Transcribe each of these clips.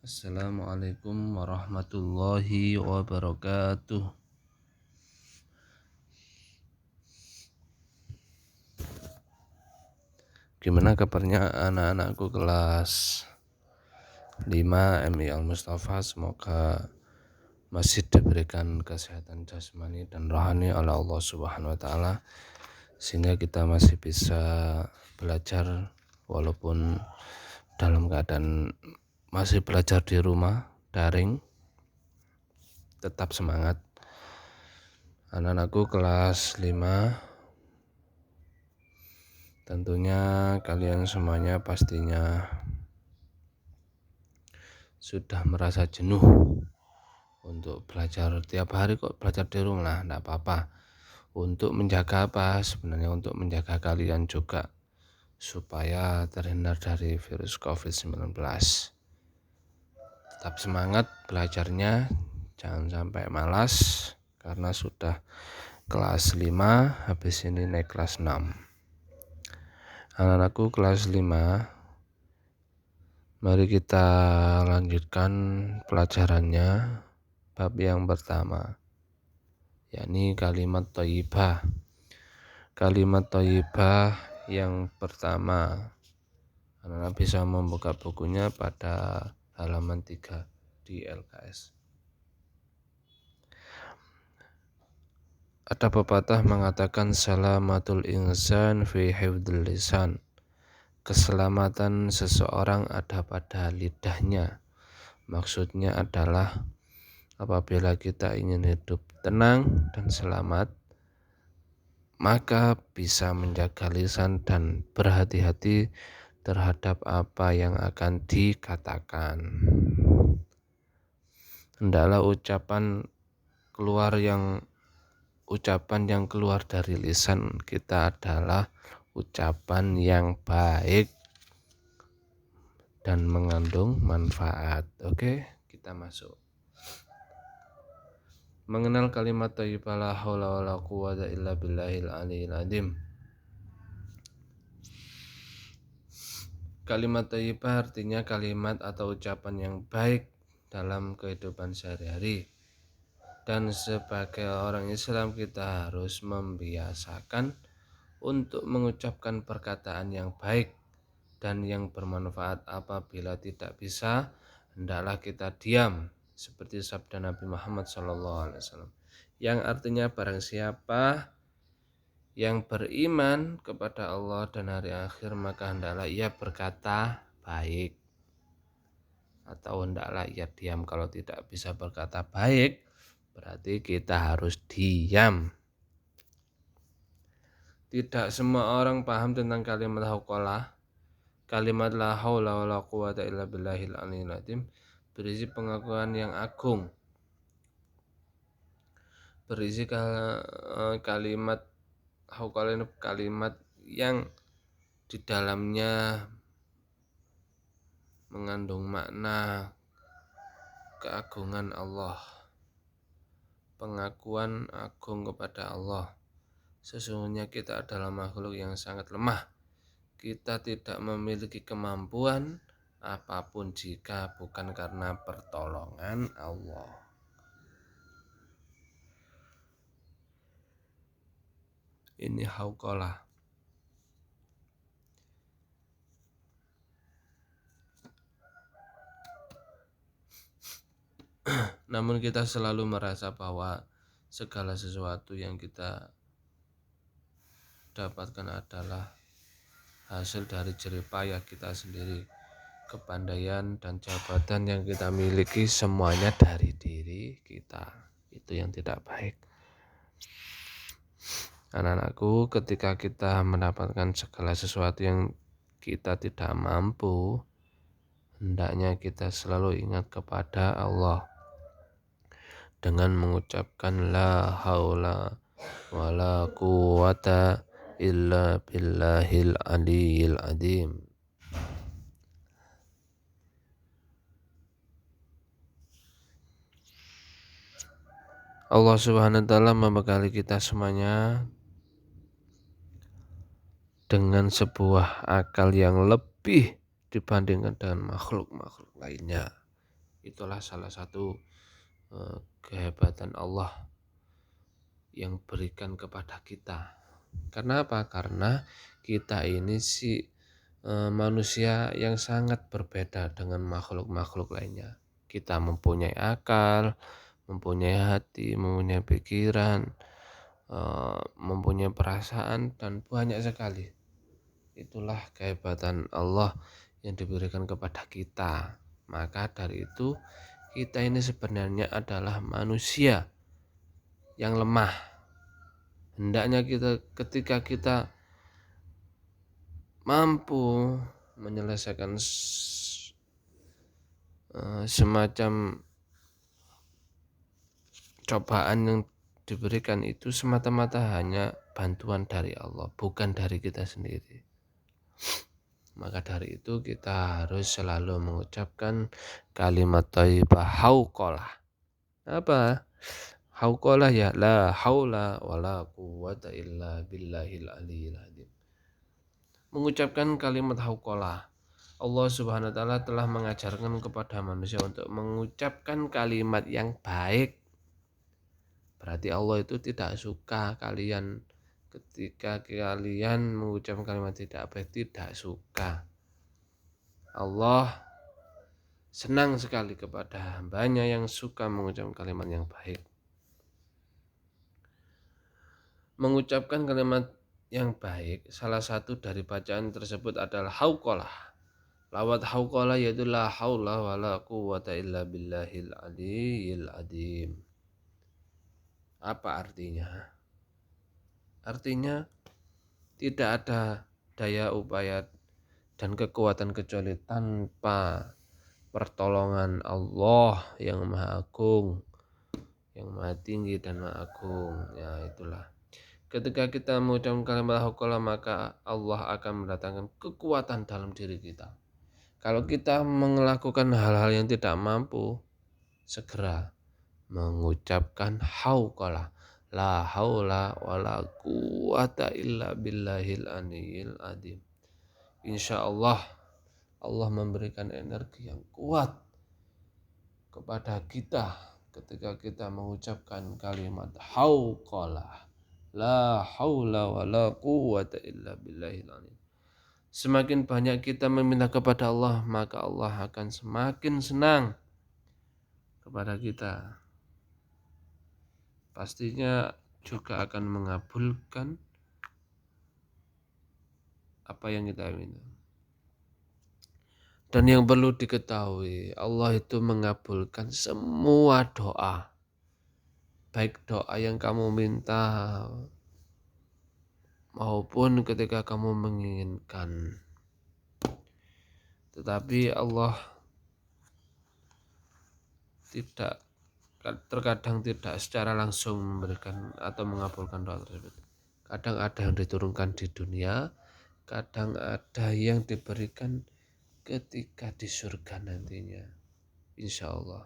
Assalamualaikum warahmatullahi wabarakatuh. Gimana kabarnya anak-anakku kelas 5 MI Al Mustafa? Semoga masih diberikan kesehatan jasmani dan rohani oleh Allah Subhanahu wa taala sehingga kita masih bisa belajar walaupun dalam keadaan masih belajar di rumah daring. Tetap semangat. Anak-anakku kelas 5, tentunya kalian semuanya pastinya sudah merasa jenuh untuk belajar tiap hari. Kok belajar di rumah? Enggak apa-apa. Untuk menjaga apa? Sebenarnya untuk menjaga kalian juga supaya terhindar dari virus COVID-19. Tetap semangat belajarnya, jangan sampai malas karena sudah kelas 5, habis ini naik kelas 6. Anak-anakku kelas 5, mari kita lanjutkan pelajarannya. Bab yang pertama, yakni kalimat thayyibah. Kalimat thayyibah yang pertama, anak-anak bisa membuka bukunya pada halaman 3 di LKS. Ada pepatah mengatakan salamatul insan fi hifdzil lisan. Keselamatan seseorang ada pada lidahnya. Maksudnya adalah apabila kita ingin hidup tenang dan selamat, maka bisa menjaga lisan dan berhati-hati terhadap apa yang akan dikatakan. Hendaklah ucapan yang keluar dari lisan kita adalah ucapan yang baik dan mengandung manfaat. Oke, kita masuk. Mengenal kalimat thayyibah la haula wala quwwata illa billahil aliyil azim. Kalimat thayyibah artinya kalimat atau ucapan yang baik dalam kehidupan sehari-hari. Dan sebagai orang Islam kita harus membiasakan untuk mengucapkan perkataan yang baik dan yang bermanfaat. Apabila tidak bisa, hendaklah kita diam, seperti sabda Nabi Muhammad SAW, yang artinya barang siapa yang beriman kepada Allah dan hari akhir, maka hendaklah ia berkata baik, atau hendaklah ia diam. Kalau tidak bisa berkata baik, berarti kita harus diam. Tidak semua orang paham tentang kalimat hauqalah. Kalimat la haula wala quwwata illa billahil aliyil azim berisi pengakuan yang agung. Berisi kalimat hauqalah ini kalimat yang di dalamnya mengandung makna keagungan Allah, pengakuan agung kepada Allah. Sesungguhnya kita adalah makhluk yang sangat lemah. Kita tidak memiliki kemampuan apapun jika bukan karena pertolongan Allah. Ini hauqalah. Namun kita selalu merasa bahwa segala sesuatu yang kita dapatkan adalah hasil dari jerih payah kita sendiri. Kepandaian dan jabatan yang kita miliki semuanya dari diri kita. Itu yang tidak baik. Anak-anakku, ketika kita mendapatkan segala sesuatu yang kita tidak mampu, hendaknya kita selalu ingat kepada Allah dengan mengucapkan la haula wala quwwata illa billahil aliyil azim. Allah Subhanahu wa taala membekali kita semuanya dengan sebuah akal yang lebih dibandingkan dengan makhluk-makhluk lainnya. Itulah salah satu kehebatan Allah yang berikan kepada kita. Karena apa? Karena kita ini manusia yang sangat berbeda dengan makhluk-makhluk lainnya. Kita mempunyai akal, mempunyai hati, mempunyai pikiran, mempunyai perasaan, dan banyak sekali. Itulah kehebatan Allah yang diberikan kepada kita. Maka dari itu kita ini sebenarnya adalah manusia yang lemah. Hendaknya ketika kita mampu menyelesaikan semacam cobaan yang diberikan itu semata-mata hanya bantuan dari Allah, bukan dari kita sendiri. Maka dari itu kita harus selalu mengucapkan kalimat thayyibah hauqalah. Apa? Hauqalah ya la haula wala quwwata illa billahil aliyil azim. Mengucapkan kalimat hauqalah. Allah Subhanahu wa taala telah mengajarkan kepada manusia untuk mengucapkan kalimat yang baik. Berarti Allah itu tidak suka kalian ketika kalian mengucapkan kalimat tidak baik, tidak suka. Allah senang sekali kepada hambanya yang suka mengucapkan kalimat yang baik. Mengucapkan kalimat yang baik, salah satu dari bacaan tersebut adalah hauqalah. Lawat hauqalah yaitu la haula wala quwwata illa billahil aliyil azim. Apa artinya? Artinya tidak ada daya upaya dan kekuatan kecuali tanpa pertolongan Allah yang Maha Agung, yang Maha Tinggi dan Maha Agung. Ya itulah. Ketika kita mengucapkan kalimat hauqalah, maka Allah akan mendatangkan kekuatan dalam diri kita. Kalau kita melakukan hal-hal yang tidak mampu, segera mengucapkan hauqalah. La haula wala quwwata illa billahil aliyil azim. Insya Allah memberikan energi yang kuat kepada kita ketika kita mengucapkan kalimat hauqalah. La haula wala quwwata illa billahil azim. Semakin banyak kita meminta kepada Allah, maka Allah akan semakin senang kepada kita. Pastinya juga akan mengabulkan apa yang kita minta. Dan yang perlu diketahui, Allah itu mengabulkan semua doa. Baik doa yang kamu minta maupun ketika kamu menginginkan. Tetapi Allah terkadang tidak secara langsung memberikan atau mengabulkan doa tersebut. Kadang ada yang diturunkan di dunia, kadang ada yang diberikan ketika di surga nantinya. Insya Allah.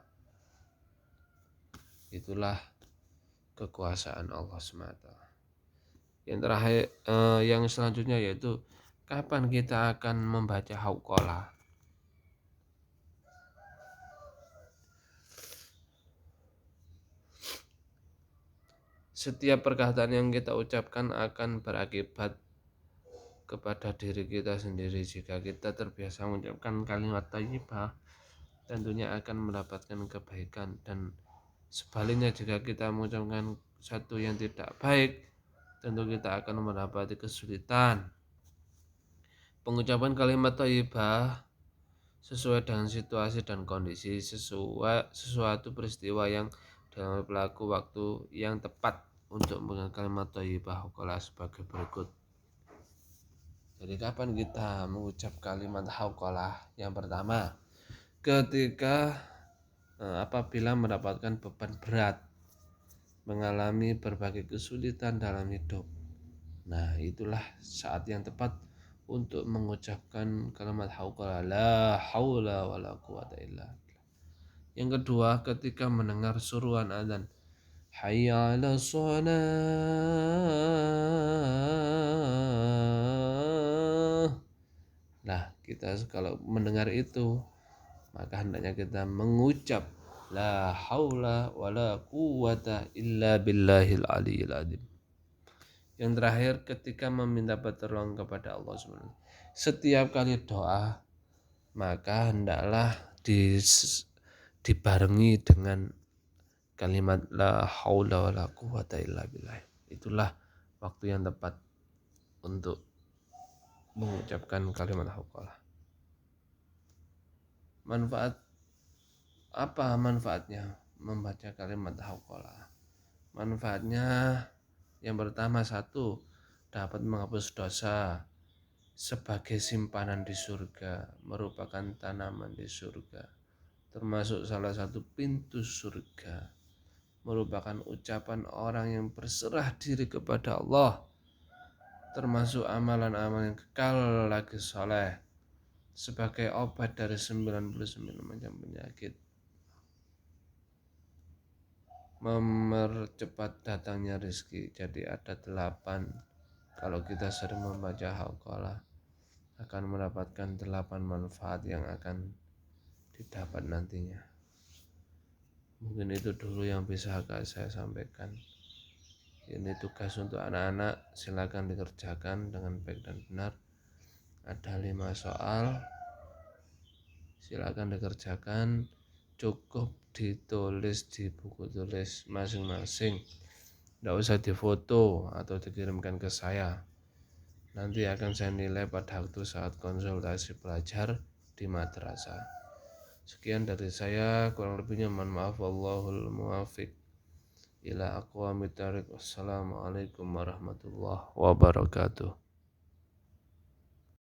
Itulah kekuasaan Allah semata. Yang terakhir, yang selanjutnya yaitu kapan kita akan membaca hauqalah. Setiap perkataan yang kita ucapkan akan berakibat kepada diri kita sendiri. Jika kita terbiasa mengucapkan kalimat thayyibah, tentunya akan mendapatkan kebaikan, dan sebaliknya jika kita mengucapkan satu yang tidak baik, tentu kita akan mendapati kesulitan. Pengucapan kalimat thayyibah sesuai dengan situasi dan kondisi, sesuatu peristiwa yang dalam pelaku waktu yang tepat untuk mengucapkan kalimat thayyibah hauqalah sebagai berikut. Jadi kapan kita mengucap kalimat hauqalah? Yang pertama, ketika apabila mendapatkan beban berat, mengalami berbagai kesulitan dalam hidup. Nah, itulah saat yang tepat untuk mengucapkan kalimat hauqalah, la haula wala quwwata illa billah. Yang kedua, ketika mendengar suruhan azan, hayya 'alas shalah. Nah, kita kalau mendengar itu, maka hendaknya kita mengucap la haula wala quwata illa billahil aliyil azim. Yang terakhir, ketika meminta pertolongan kepada Allah SWT, setiap kali doa maka hendaklah dibarengi dengan kalimat la haula wala quwata illa billah. Itulah waktu yang tepat untuk mengucapkan kalimat hauqalah. Apa manfaatnya membaca kalimat hauqalah? Manfaatnya yang pertama, satu, dapat menghapus dosa sebagai simpanan di surga, merupakan tanaman di surga, termasuk salah satu pintu surga, merupakan ucapan orang yang berserah diri kepada Allah, termasuk amalan-amalan yang kekal lagi soleh, sebagai obat dari 99 macam penyakit, mempercepat datangnya rezeki. Jadi ada 8. Kalau kita sering membaca hauqalah akan mendapatkan 8 manfaat yang akan didapat nantinya. Mungkin itu dulu yang bisa saya sampaikan. Ini tugas untuk anak-anak, silakan dikerjakan dengan baik dan benar. Ada 5 soal, silakan dikerjakan. Cukup ditulis di buku tulis masing-masing, tidak usah difoto atau dikirimkan ke saya. Nanti akan saya nilai pada waktu saat konsultasi pelajar di madrasah. Sekian dari saya, kurang lebihnya mohon maaf. Wallahul muwaffiq ila aqwamit thoriq. Wassalamualaikum warahmatullahi wabarakatuh.